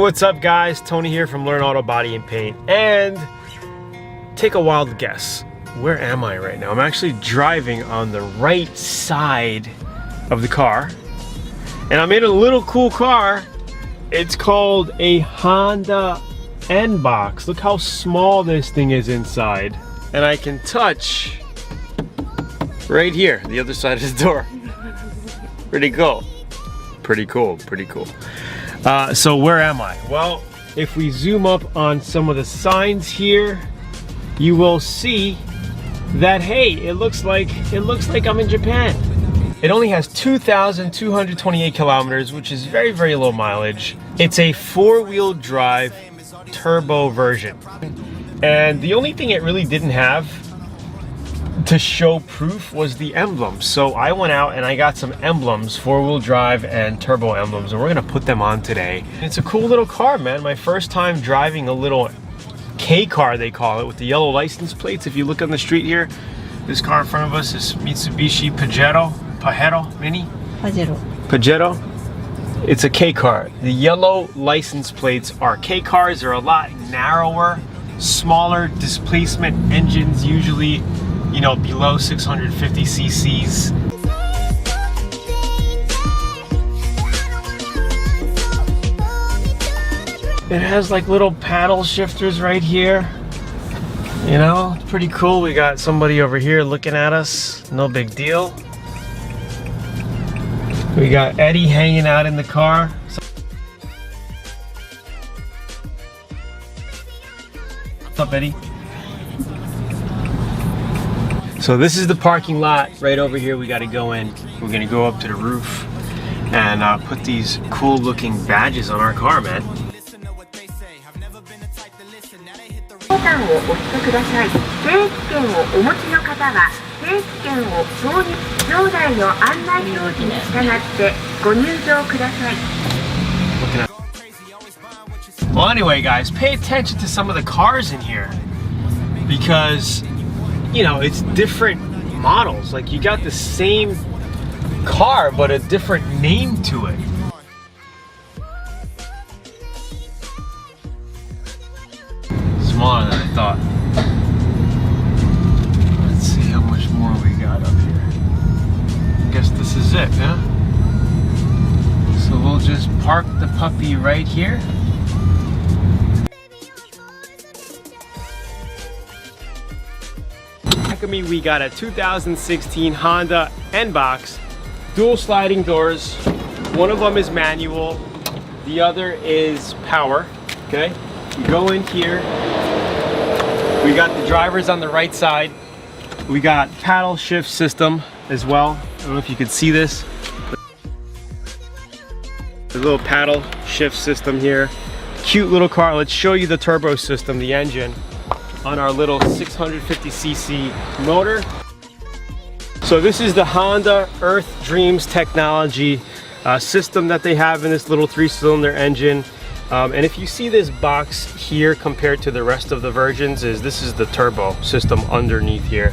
what's up guys? Tony here from Learn Auto Body and Paint. And take a wild guess. Where am I right now? I'm actually driving on the right side of the car. And I'm in a little cool car. It's called a Honda N-Box. Look how small this thing is inside. And I can touch right here, the other side of the door. Pretty cool. Pretty cool, pretty cool. So where am I? Well, if we zoom up on some of the signs here, you will see that, hey, it looks like I'm in Japan. It only has 2,228 kilometers, which is very, very low mileage. It's a four-wheel drive turbo version. And the only thing it really didn't have to show proof was the emblems. So I went out and I got some emblems, four-wheel drive and turbo emblems, and we're gonna put them on today. It's a cool little car, man. My first time driving a little K car, they call it, with the yellow license plates. If you look on the street here, this car in front of us is Mitsubishi Pajero Mini? Pajero. It's a K car. The yellow license plates are K cars. They're a lot narrower, smaller displacement engines, usually, you know, below 650 cc's. It has like little paddle shifters right here. You know, it's pretty cool. We got somebody over here looking at us. No big deal. We got Eddie hanging out in the car. What's up, Eddie? So this is the parking lot right over here. We got to go in. We're gonna go up to the roof and put these cool looking badges on our car, man. Well, anyway, guys, pay attention to some of the cars in here because, you know, it's different models. Like, you got the same car but a different name to it. Smaller than I thought. Let's see how much more we got up here. I guess this is it, yeah? So we'll just park the puppy right here. Back of me, we got a 2016 Honda N-Box, dual sliding doors. One of them is manual, the other is power, okay? You go in here, we got the drivers on the right side. We got paddle shift system as well. I don't know if you can see this. The little paddle shift system here. Cute little car. Let's show you the turbo system, the engine, on our little 650cc motor. So this is the Honda Earth Dreams technology system that they have in this little 3-cylinder engine. And if you see this box here compared to the rest of the versions, this is the turbo system underneath here,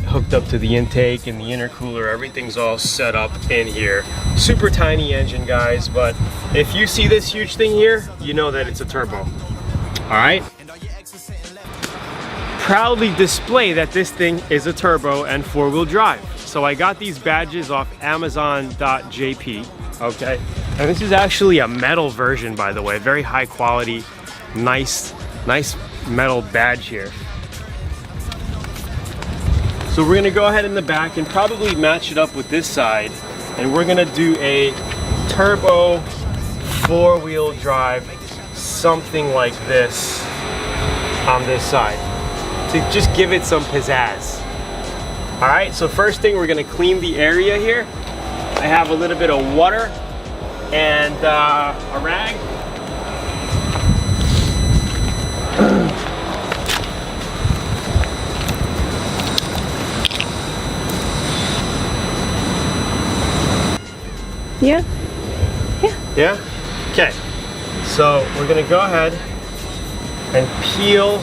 hooked up to the intake and the intercooler. Everything's all set up in here. Super tiny engine, guys, but if you see this huge thing here, you know that it's a turbo. All right. Proudly display that this thing is a turbo and four-wheel drive. So I got these badges off Amazon.jp. Okay, and this is actually a metal version, by the way. Very high quality, nice metal badge here. So we're gonna go ahead in the back and probably match it up with this side, and we're gonna do a turbo four-wheel drive, something like this on this side, to just give it some pizzazz. All right, so first thing, we're gonna clean the area here. I have a little bit of water and a rag. Yeah. Yeah? Okay. So we're gonna go ahead and peel.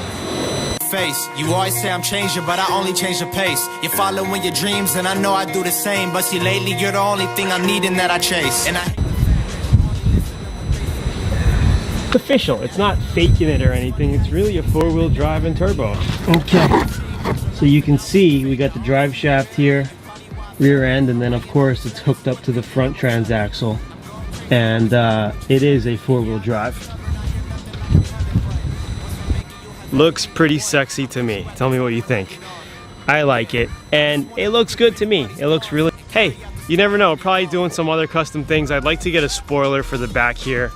Face. You always say I'm changing, but I only change the pace. You're following your dreams, and I know I do the same. But see, lately you're the only thing I'm needing that I chase. And It's official. It's not faking it or anything. It's really a four-wheel drive and turbo. Okay, so you can see we got the drive shaft here, rear end, and then of course it's hooked up to the front transaxle, and it is a four-wheel drive. Looks pretty sexy to me. Tell me what you think. I like it, and it looks good to me. It looks really, hey, you never know, probably doing some other custom things. I'd like to get a spoiler for the back here,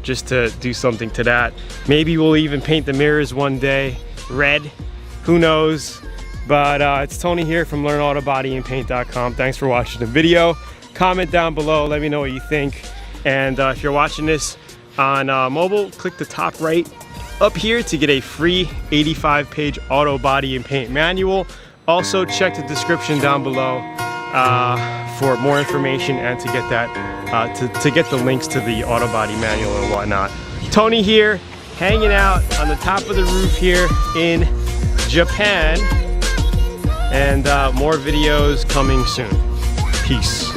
just to do something to that. Maybe we'll even paint the mirrors one day red, who knows. But it's Tony here from LearnAutoBodyAndPaint.com. Thanks for watching the video. Comment down below, let me know what you think. And if you're watching this on mobile, click the top right up here to get a free 85-page auto body and paint manual. Also check the description down below for more information and to get that to get the links to the auto body manual and whatnot. Tony here, hanging out on the top of the roof here in Japan, and more videos coming soon. Peace.